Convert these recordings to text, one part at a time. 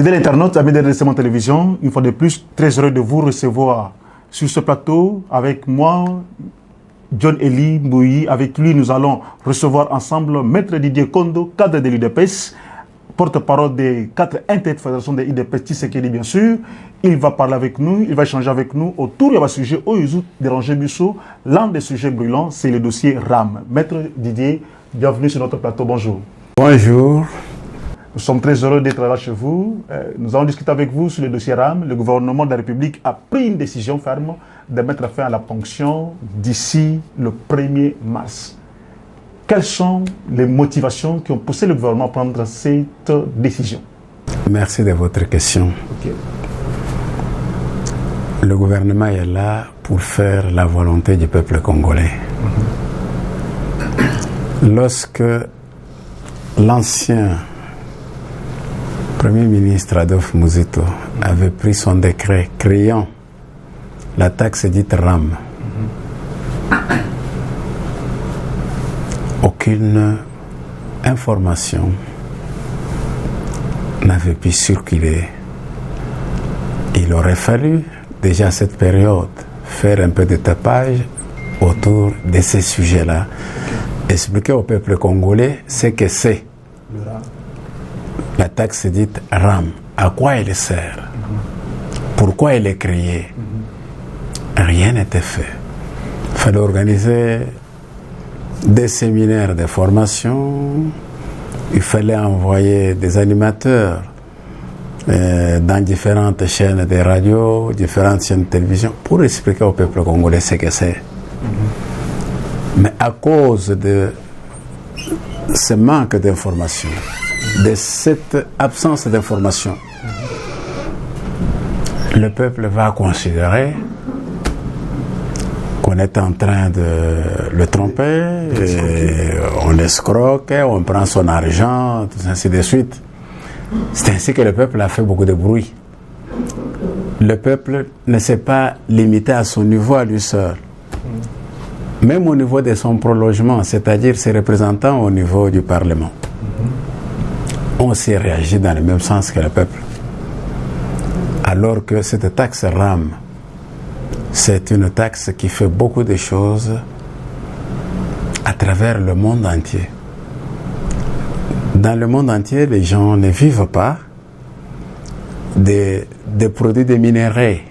Fidèles internautes, amis de RDC Télévision, une fois de plus, très heureux de vous recevoir sur ce plateau avec moi, John Eli Mbouyi. Avec lui, nous allons recevoir ensemble Maître Didier Kondo, cadre de l'IDPS, porte-parole des 4 interfédérations de l'IDPS, Tshisekedi bien sûr. Il va parler avec nous, il va échanger avec nous autour de sujet où ils ont dérangé Bissot. L'un des sujets brûlants, c'est le dossier RAM. Maître Didier, bienvenue sur notre plateau, bonjour. Bonjour. Nous sommes très heureux d'être là chez vous. Nous allons discuter avec vous sur le dossier RAM. Le gouvernement de la République a pris une décision ferme de mettre fin à la ponction d'ici le 1er mars. Quelles sont les motivations qui ont poussé le gouvernement à prendre cette décision? Merci de votre question. Okay. Le gouvernement est là pour faire la volonté du peuple congolais. Lorsque l'ancien Premier ministre Adolphe Muzito avait pris son décret créant la taxe dite RAM, aucune information n'avait pu circuler. Il aurait fallu déjà à cette période faire un peu de tapage autour de ces sujets-là, expliquer au peuple congolais ce que c'est. La taxe dite RAM, à quoi elle sert, pourquoi elle est créée. Rien n'était fait. Il fallait organiser des séminaires de formation, il fallait envoyer des animateurs dans différentes chaînes de radio, différentes chaînes de télévision pour expliquer au peuple congolais ce que c'est. Mais à cause de ce manque d'information, de cette absence d'information, le peuple va considérer qu'on est en train de le tromper, on escroque, on prend son argent, ainsi de suite. C'est ainsi que le peuple a fait beaucoup de bruit. Le peuple ne s'est pas limité à son niveau à lui seul. Même au niveau de son prolongement, c'est-à-dire ses représentants au niveau du Parlement. On s'est réagi dans le même sens que le peuple. Alors que cette taxe RAM, c'est une taxe qui fait beaucoup de choses à travers le monde entier. Dans le monde entier, les gens ne vivent pas des produits de minerais,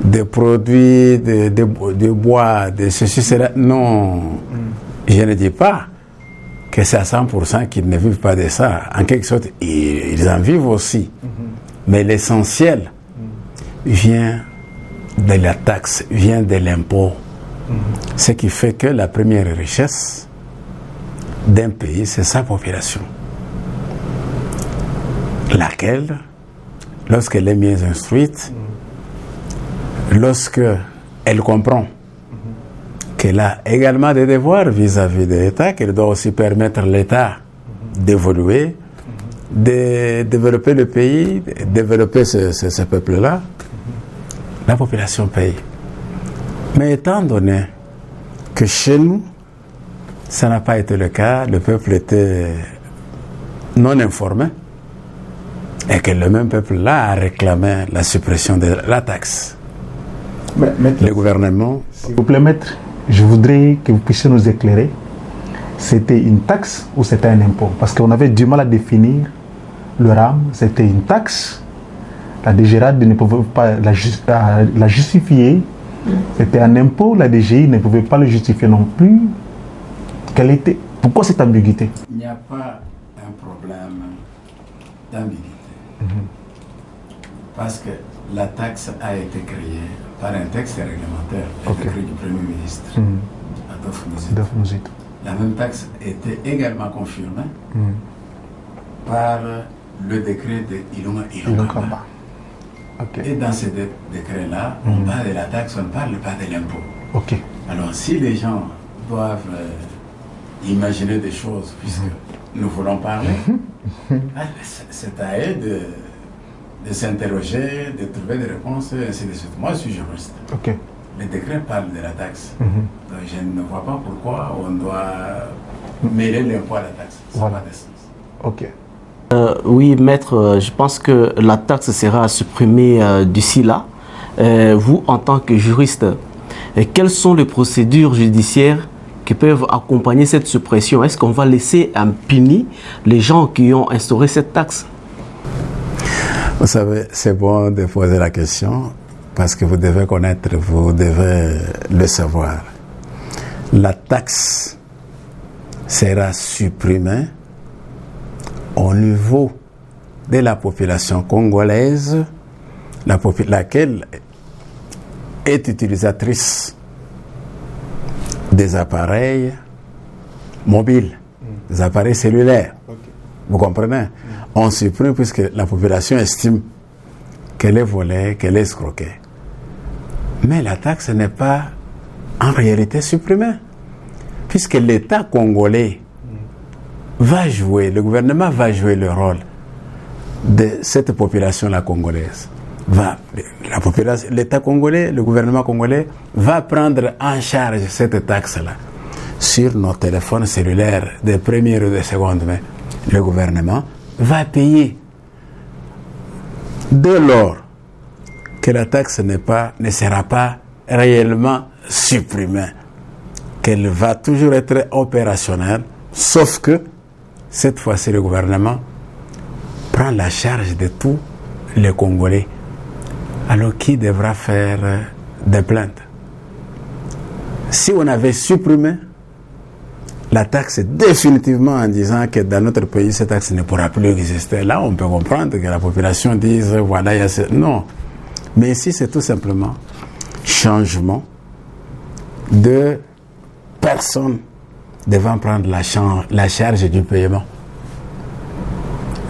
des produits de bois, de ceci, cela. Non, je ne dis pas que c'est à 100% qu'ils ne vivent pas de ça. En quelque sorte, ils en vivent aussi. Mais l'essentiel vient de la taxe, vient de l'impôt. Ce qui fait que la première richesse d'un pays, c'est sa population. Laquelle, lorsqu'elle est mieux instruite, lorsqu'elle comprend qu'elle a également des devoirs vis-à-vis de l'État, qu'elle doit aussi permettre à l'État d'évoluer, de développer le pays, de développer ce peuple-là, la population paye. Mais étant donné que chez nous, ça n'a pas été le cas, le peuple était non informé, et que le même peuple-là a réclamé la suppression de la taxe. Maître, le gouvernement... S'il vous plaît, maître, je voudrais que vous puissiez nous éclairer. C'était une taxe ou c'était un impôt? Parce qu'on avait du mal à définir le RAM. C'était une taxe. La DGRAD ne pouvait pas la justifier. C'était un impôt. La DGI ne pouvait pas le justifier non plus. Pourquoi cette ambiguïté? Il n'y a pas un problème d'ambiguïté. Parce que la taxe a été créée par un texte réglementaire, le décret du Premier ministre, Adolphe Muzito. La même taxe était également confirmée par le décret de Ilunga Kamba. Et dans ce décret-là, on parle de la taxe, on ne parle pas de l'impôt. Alors si les gens doivent imaginer des choses, puisque nous voulons parler, c'est à eux de s'interroger, de trouver des réponses, et ainsi de suite. Moi, je suis juriste. Le décret parle de la taxe. Donc, je ne vois pas pourquoi on doit mêler l'impôt à la taxe. Ça n'a pas de sens. Oui, maître, je pense que la taxe sera supprimée d'ici là. Vous, en tant que juriste, quelles sont les procédures judiciaires qui peuvent accompagner cette suppression? Est-ce qu'on va laisser impunis les gens qui ont instauré cette taxe? Vous savez, c'est bon de poser la question parce que vous devez connaître, vous devez le savoir. La taxe sera supprimée au niveau de la population congolaise, laquelle est utilisatrice des appareils mobiles, des appareils cellulaires. Okay. Vous comprenez? On supprime puisque la population estime qu'elle est volée, qu'elle est escroquée. Mais la taxe n'est pas en réalité supprimée, puisque l'État congolais va jouer, le gouvernement va jouer le rôle de cette population-là congolaise. L'État congolais, le gouvernement congolais va prendre en charge cette taxe-là sur nos téléphones cellulaires de première ou de seconde main. Le gouvernement va payer. Dès lors que la taxe ne sera pas réellement supprimée, qu'elle va toujours être opérationnelle, sauf que cette fois-ci le gouvernement prend la charge de tous les Congolais. Alors qui devra faire des plaintes? Si on avait supprimé la taxe définitivement en disant que dans notre pays, cette taxe ne pourra plus exister, là on peut comprendre que la population dise voilà, il y a ce... Non. Mais ici c'est tout simplement changement de personnes devant prendre la charge du paiement.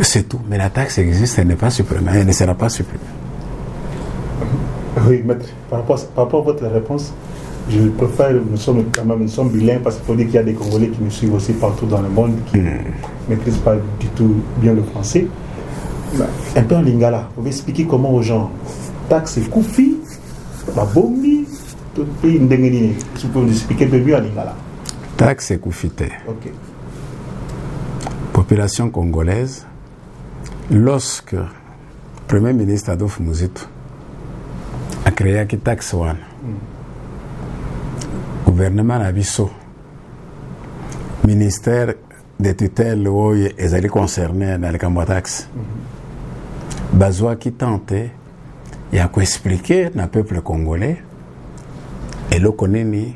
C'est tout. Mais la taxe existe, elle n'est pas supprimée, elle ne sera pas supprimée. Oui, maître, par rapport à votre réponse, je préfère, nous sommes bilingues parce qu'il faut dire qu'il y a des Congolais qui nous suivent aussi partout dans le monde qui ne maîtrisent pas du tout bien le français. Un peu en lingala, vous pouvez expliquer comment aux gens, taxe koufi, babombi, tout pays ndengeni, vous pouvez nous expliquer un peu mieux en lingala. Taxe koufité. Ok. Population congolaise, lorsque le Premier ministre Adolphe Muzitu a créé la taxe one, gouvernement Nabiso, ministère des tutelles et les concernés dans le camp taxe, Bazoua qui tentait, il a expliqué au peuple congolais, et le connaît ni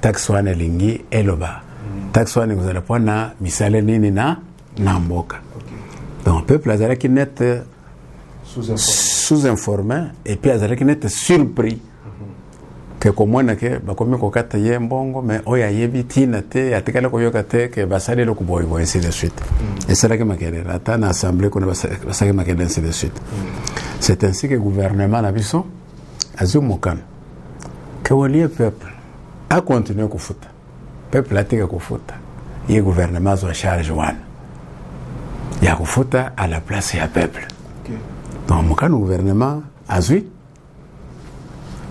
taxe one lingi et le bas. Taxe one vous allez prendre na misale nini na mboka. Donc le peuple a qui net sous-informé et puis a qui net surpris que comme on a que bakomi kokata ye mbongo mais oya yebi tina te atikala koyoka te que basali le kuboy boy ainsi de suite. Et c'est là que makere ata na assemblée qu'on basali makere ainsi de suite. C'est ainsi que le gouvernement nabiso azumokan que le peuple a continué kufuta. Peuple a tika kufuta. Et le gouvernement a charge one. Il y a kufuta à la place du peuple. Okay. Donc, le gouvernement a zui.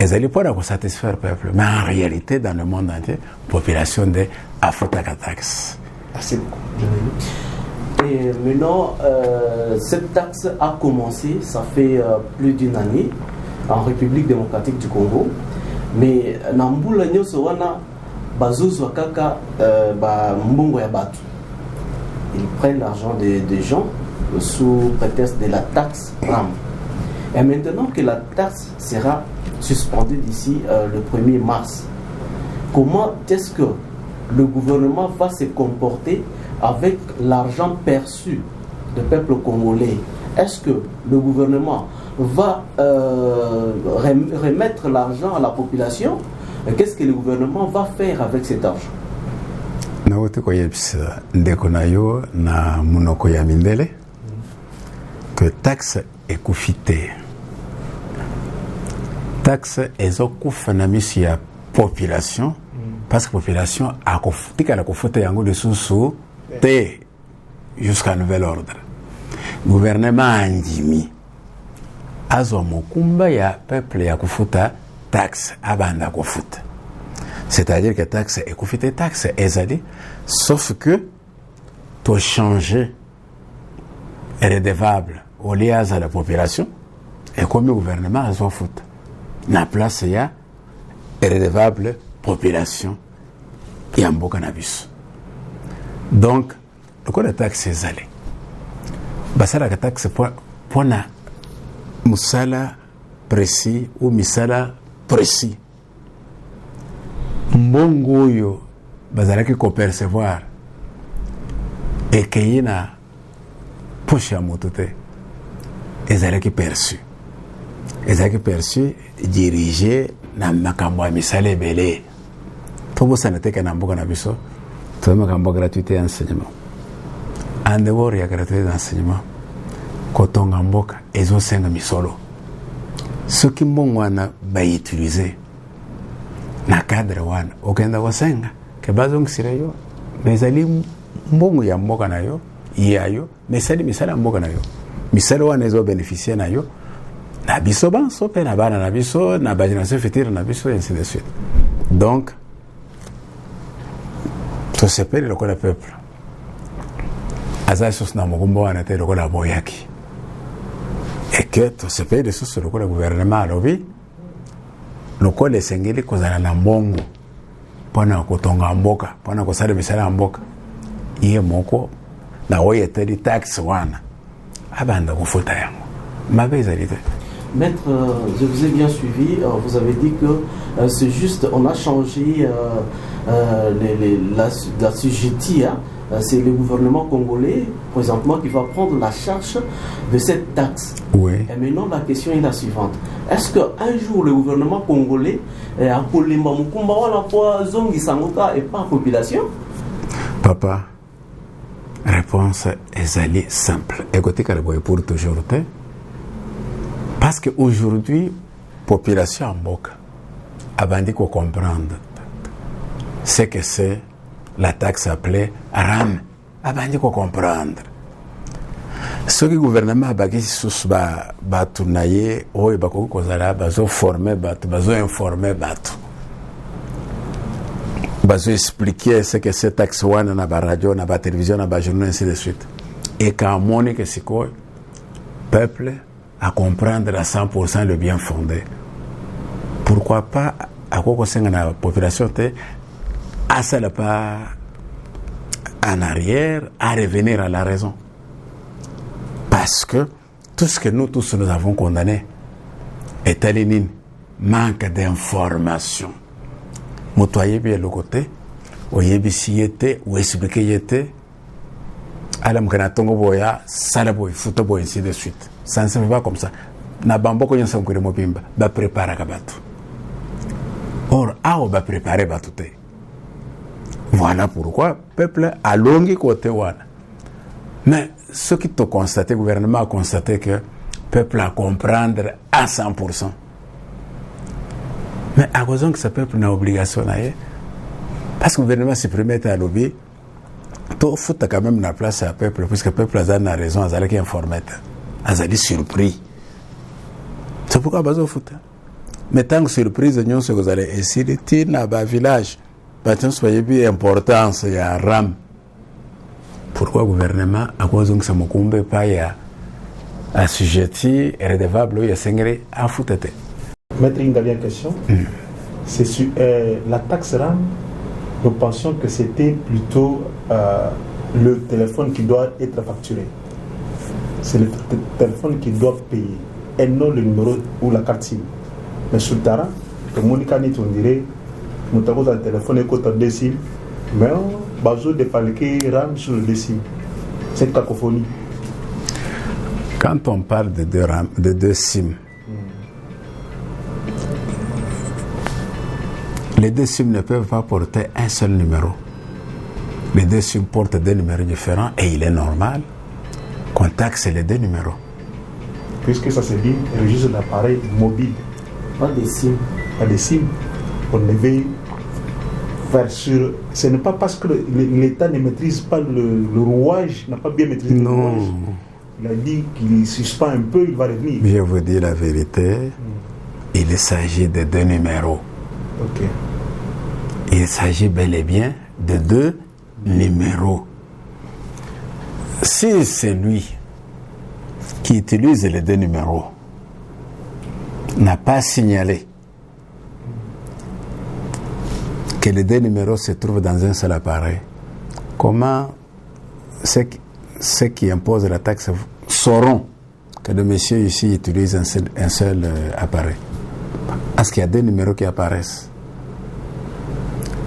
Ils allaient pas satisfaire le peuple. Mais en réalité, dans le monde entier, la population de Afro-Tax. Assez beaucoup. Et maintenant, cette taxe a commencé, ça fait plus d'une année, en République démocratique du Congo. Mais, Namboula Nyosowana, Bazouzwa Kaka, Mbongo Yabatu. Ils prennent l'argent des gens sous prétexte de la taxe RAM. Et maintenant que la taxe sera suspendue d'ici le 1er mars, comment est-ce que le gouvernement va se comporter avec l'argent perçu du peuple congolais? Est-ce que le gouvernement va remettre l'argent à la population? Qu'est-ce que le gouvernement va faire avec cet argent? Na munoko ya mindele que taxe ekufite taxe ezokufana misi ya population parce que population akofutika la kofuta yango de susu te jusqu'à nouvel ordre. Gouvernement andimi azwa mokumba ya peuple ya kufuta taxe abanda kofuta. C'est-à-dire que taxe ekufite taxe ezali sauf que tu as changé redevable au liage à la population, et comme le gouvernement a fait foot. Na place, il y a redevable population et un beau cannabis. Donc, le code de taxe est allé. Basala la taxe pour na musala précis ou misala précis. Mbongo yo bazala qui percevoir et qu'il y a poche à motote. Ezala qui perçu. Ezala qui perçu dirigé na makambo ya misala ebele. Tobo sanete kana mboka na biso. Tobo makambo gratuité enseignement. En dehors ya gratuité d'enseignement. Kotonga mboka ezo senga misolo. Ce qui mbongo wana ba utiliser na cadre wana okenda wasenga ke bazongisira yo bezali mbongo ya mboka na yo yayo mesali misala mboka na yo misala wana ezo bénéficier na yo na biso banso pe na bana na biso na ba génération future na biso ainsi de suite. Donc to sepeli lokola peuple azasos na mogombo wana te lokola boyaki et que to sepeli de sous lokola gouvernement alobi lokola esengeli kozala na mbongo mpona kotonga mboka mpona kosala misala ya mboka iye moko na oyo eteli taxe wana abanda kofuta yango mabe ezali te. Maître, je vous ai bien suivi. Vous avez dit que c'est juste, on a changé la sujetie. C'est le gouvernement congolais, présentement, qui va prendre la charge de cette taxe. Oui. Et maintenant, la question est la suivante. Est-ce qu'un jour, le gouvernement congolais a collé et pas population? Papa, réponse est simple. Écoutez, pour toujours. Parce qu'aujourd'hui, population en Boka a bandit qu'on comprendre ce que c'est la taxe appelée RAM. A bandit qu'on comprendre. Ce que le gouvernement a bagé sous ba tournayer, ou ba kozala, bazo former, bazo informer, bazo expliquer ce que c'est taxe wana na ba radio, na ba télévision, na ba journal, ainsi de suite. Et quand on est que c'est quoi, peuple à comprendre à 100% le bien fondé. Pourquoi pas à quoi la population à ça pas en arrière, à revenir à la raison. Parce que tout ce que nous tous nous avons condamné est un manque d'information. Motoyer bien le côté, ou yebisi était, ou expliquer était, à la mkanatongo boya, salaboy, footboy, ainsi de suite. Ça ne se fait pas comme ça. Na bamboko nyo sankure mobimba, ba prépara kabatu. Or, ao ba préparer batute. Voilà pourquoi peuple a longi côté wana. Mais ce qui te constate, le gouvernement a constaté que peuple a comprendre à 100%. Mais à cause que ce peuple n'a obligation à y. Parce que le gouvernement se permet à lobby, tout fout quand même la place à peuple, puisque le peuple a raison, il a qui informé. Azali surpris. C'est pourquoi bazo foot. Mais tant que surprise, nous sommes allés essayer de tirer dans le village. Maintenant, soyez bien importance, il y a RAM. Pourquoi le gouvernement, à cause que ça me comble pas, il y a assujetti, redevable, il y a sengri, à foot. Maître, une dernière question. C'est sur la taxe RAM. Nous pensions que c'était plutôt le téléphone qui doit être facturé. C'est le téléphone qui doit payer et non le numéro ou la carte SIM. Mais sur le terrain, comme Monica dit, on dirait nous avons un téléphone et côté de SIM, mais on a besoin de palquer RAM sur le SIM. C'est une cacophonie. Quand on parle de deux SIM, les deux SIM ne peuvent pas porter un seul numéro. Les deux SIM portent deux numéros différents et il est normal qu'on taxe les deux numéros. Puisque ça se dit registre d'appareil mobile. Pas des SIM. Pas des SIM. On devait faire sur. Ce n'est pas parce que l'État ne maîtrise pas le rouage, n'a pas bien maîtrisé le rouage. Il a dit qu'il suspend un peu, il va revenir. Je vous dis la vérité, il s'agit de deux numéros. Ok. Il s'agit bel et bien de deux numéros. Si c'est lui qui utilise les deux numéros n'a pas signalé que les deux numéros se trouvent dans un seul appareil, comment ceux qui imposent la taxe sauront que le monsieur ici utilise un seul appareil? Parce qu'il y a deux numéros qui apparaissent.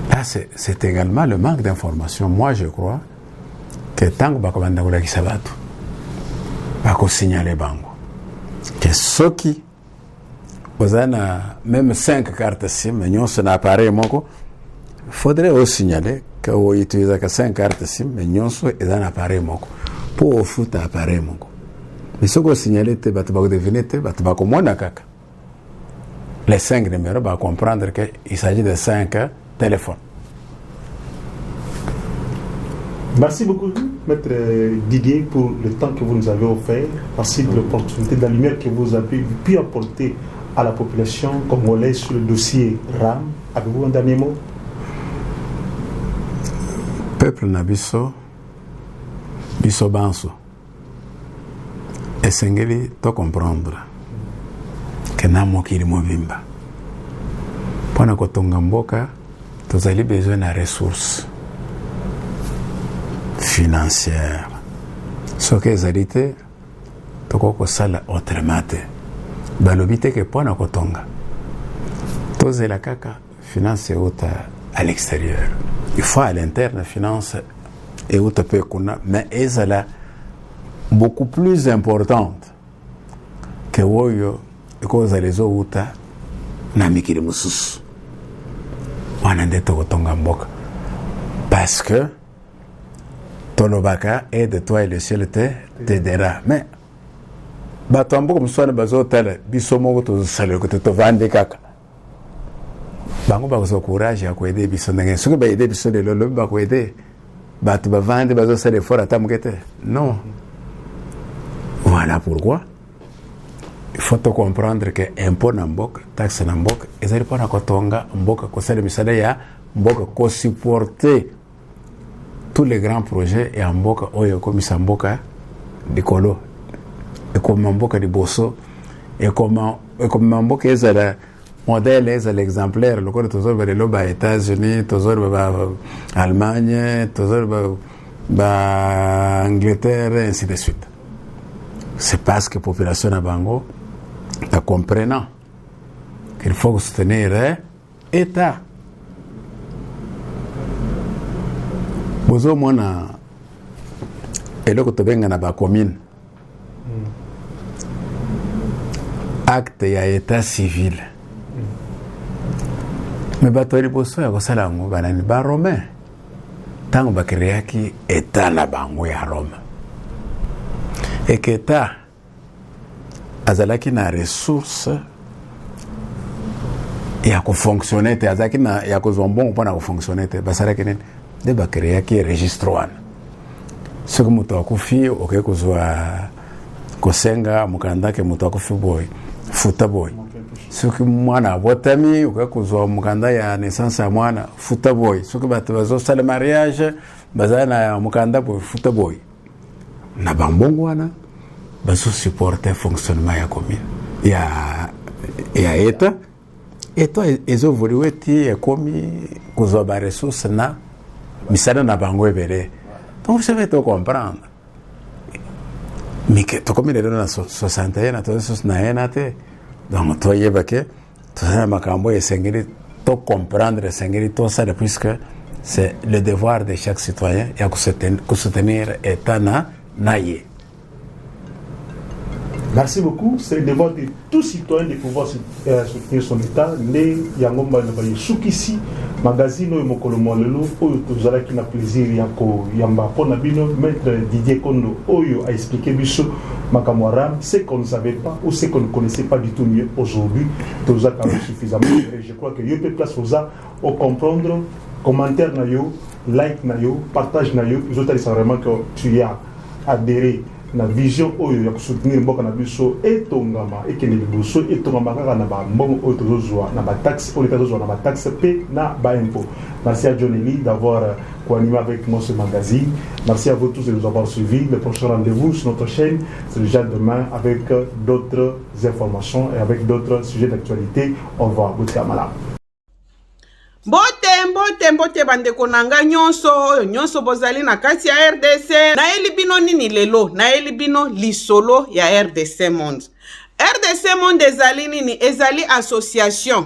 Là, c'est également le manque d'information. Moi, je crois que tant que bakomanda qui sabatu, bako signaler bango que ceux qui osana même 5 cartes SIM, mais sur l'appareil moko, faudrait aussi signaler que vous utilisez que 5 cartes SIM, mais nous sur un appareil moko pour offrir un appareil moko. Mais ce que signaler, tu vas deviner, tu vas comprendre kaka. Les 5 numéros, va comprendre qu'il s'agit de 5 téléphones. Merci beaucoup, Maître Didier, pour le temps que vous nous avez offert. Merci de l'opportunité, de la lumière que vous avez pu apporter à la population congolaise sur le dossier RAM. Avez-vous un dernier mot? Peuple Nabiso, Biso Banso, Essengeli, to comprendre que Namo Kilimobimba. Pendant que Tongamboka, tu as besoin de ressources financières. Ce que les alités, tu as sala autrement. Balobite que pendant que Tonga, tu as la caca finance à l'extérieur. Il faut à l'interne finance et où tu peux connaître, mais elle est beaucoup plus importante que Woyo et que les autres n'amikiri mususu. Parce que Tolobaka est de toi et le ciel t'aidera. Mais batambo comme ça ne bazo tel bisomo to salaire que te vende kaka. Bango bazo courage à aider bisonenge. Ce que ba aider bisonenge le ba ko aider. Ba tu ba vendre bazo salaire fort à tamukete. Non. Voilà pourquoi il faut comprendre que impôt na mboka, taxe na mboka, ezali pona kotonga mboka ko sala misala ya mboka ko supporter tous les grands projets et mboka oyo komisa mboka dikolo et comme mboka di bosso et comme mboka ezala modèle ezala exemplaire le ko tozor ba les États-Unis, tozor ba Allemagne, tozor ba Angleterre, ainsi de suite. C'est parce que la population à Bango est comprenant qu'il faut soutenir l'État. Bozo mona eloko tobenga na ba commune. Acte ya état civil. Mais batori boso ya kosala ngo banani ba romain. Tango bakiriaki état na Bango ya Rome. Et que l'État azalaki na ressources ya ko fonctionner te azalaki na ya ko zombon pour na ko fonctionner te basaraki ne de ba créer ki registre wana ce que muto akufi oke kozwa kosenga mukanda ke muto akufi boy futa boy ce que mwana botami oke kozwa mukanda ya naissance ya mwana futa boy ce que bato bazo sala mariage bazana mukanda boy futa boy na bambongo wana bazo supporter fonctionnement ya commune ya état ezo voliwe ti ekomi kozwa ba ressources na misana na bango ebele. Donc vous savez to comprendre mais que to comme le na 61 na to ressources na enate donc to yebake to na makambo esengeli to comprendre esengeli to ça puisque c'est le devoir de chaque citoyen ya ko soutenir état na ye. Merci beaucoup. C'est le devoir de tout citoyen de pouvoir soutenir son État. Les Yangomba Nabaye Soukisi, magazine et Mokolomolelo, Oyo Tozala qui n'a plaisir Yako Yamba Ponabino, Maître Didier Kondo, Oyo a expliqué Bisso Makamwaram, ce qu'on ne savait pas ou ce qu'on ne connaissait pas du tout mieux aujourd'hui. Tozala quand même suffisamment. Je crois que Yopé Place Oza, au comprendre, commentaire Nayo, like Nayo, partage Nayo, ils ont dit vraiment que tu as adhéré. La vision oyo ya soutenir mboka na biso etongama ekene liboso etongama kaka na ba mbongo oyo tozozwa na ba taxe oyo tozozwa na ba taxe pe na ba impôt. Merci à John Eli d'avoir co-animé avec moi ce magazine. Merci à vous tous de nous avoir suivis. Le prochain rendez-vous sur notre chaîne, c'est déjà demain avec d'autres informations et avec d'autres sujets d'actualité. Au revoir. Boutiamala. Mbote bandeko nanga nyonso bozali na kati ya RDC na elibino nini lelo na elibino lisolo ya RDC Monde. RDC Monde ezali nini? Ezali association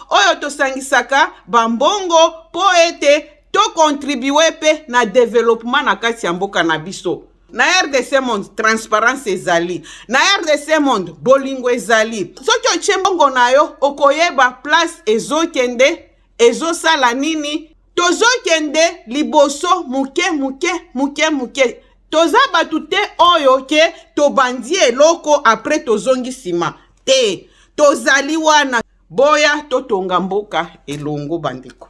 oyo tosangisaka bambongo po ete to contribue pe na développement na kati ya mboka na biso. Na RDC Monde transparence ezali, na RDC Monde bolingo ezali. Soki otie mbongo na yo okoyeba place ezokende ezosala nini, tozokende liboso muke toza batu te oyo ke tobandi eloko apres tozongi sima te, tozali wana boya totonga mboka elongo bandeko.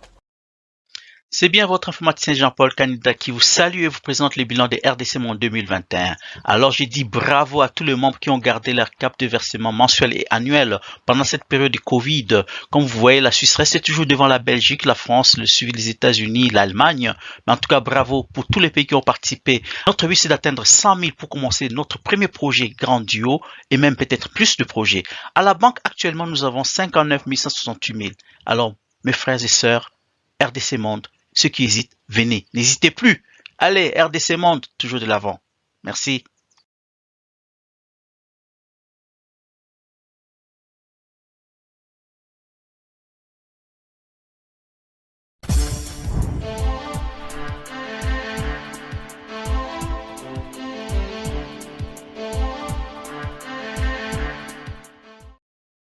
C'est bien votre informaticien Jean-Paul Canida qui vous salue et vous présente le bilan de RDC Monde 2021. Alors je dis bravo à tous les membres qui ont gardé leur cap de versement mensuel et annuel pendant cette période de Covid. Comme vous voyez, la Suisse reste toujours devant la Belgique, la France, le suivi des États-Unis, l'Allemagne. Mais en tout cas, bravo pour tous les pays qui ont participé. Notre but, c'est d'atteindre 100 000 pour commencer notre premier projet grandiose et même peut-être plus de projets. À la banque, actuellement, nous avons 59 168 000. Alors, mes frères et sœurs, RDC Monde, ceux qui hésitent, venez. N'hésitez plus. Allez, RDC Monde, toujours de l'avant. Merci.